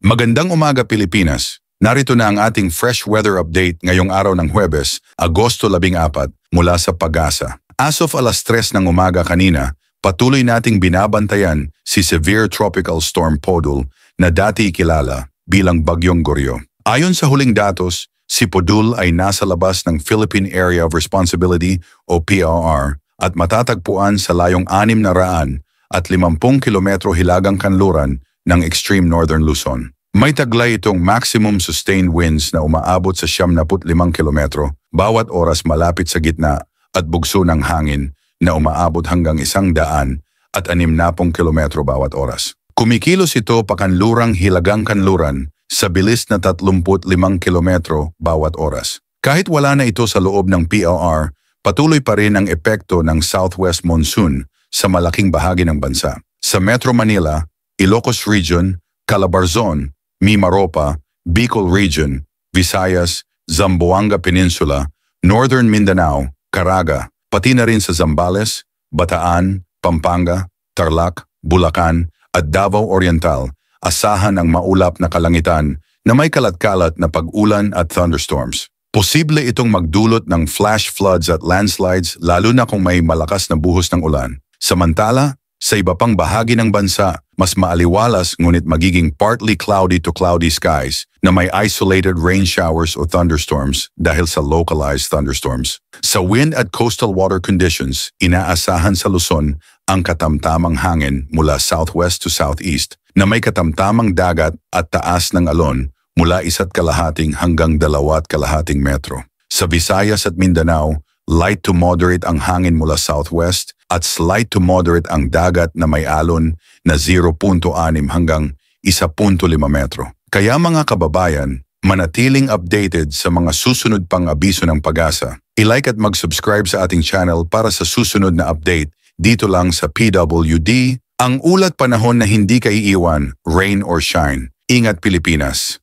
Magandang umaga Pilipinas. Narito na ang ating fresh weather update ngayong araw ng Huwebes, Agosto 14 mula sa Pag-asa. As of alas 3 ng umaga kanina, patuloy nating binabantayan si Severe Tropical Storm Podul na dati kilala bilang Bagyong Goryo. Ayon sa huling datos, si Podul ay nasa labas ng Philippine Area of Responsibility o PRR at matatagpuan sa layong 650 kilometro hilagang kanluran ng extreme northern Luzon. May taglay itong maximum sustained winds na umaabot sa 75 kilometro bawat oras malapit sa gitna at bugso ng hangin na umaabot hanggang 160 kilometro bawat oras. Kumikilos ito pakanlurang hilagang kanluran sa bilis na 35 kilometro bawat oras. Kahit wala na ito sa loob ng PRR, patuloy pa rin ang epekto ng southwest monsoon sa malaking bahagi ng bansa. Sa Metro Manila, Ilocos Region, Calabarzon, Mimaropa, Bicol Region, Visayas, Zamboanga Peninsula, Northern Mindanao, Caraga, pati na rin sa Zambales, Bataan, Pampanga, Tarlac, Bulacan at Davao Oriental, asahan ang maulap na kalangitan na may kalat-kalat na pag-ulan at thunderstorms. Posible itong magdulot ng flash floods at landslides lalo na kung may malakas na buhos ng ulan. Samantala, sa iba pang bahagi ng bansa, mas maaliwalas ngunit magiging partly cloudy to cloudy skies na may isolated rain showers o thunderstorms dahil sa localized thunderstorms. Sa wind at coastal water conditions, inaasahan sa Luzon ang katamtamang hangin mula southwest to southeast na may katamtamang dagat at taas ng alon mula 1.5 hanggang 2.5 metro. Sa Visayas at Mindanao, light to moderate ang hangin mula southwest at slight to moderate ang dagat na may alon na 0.6 hanggang 1.5 metro. Kaya mga kababayan, manatiling updated sa mga susunod pang abiso ng Pag-asa. I-like at mag-subscribe sa ating channel para sa susunod na update dito lang sa PWD, ang ulat panahon na hindi kaiiwan, rain or shine. Ingat Pilipinas!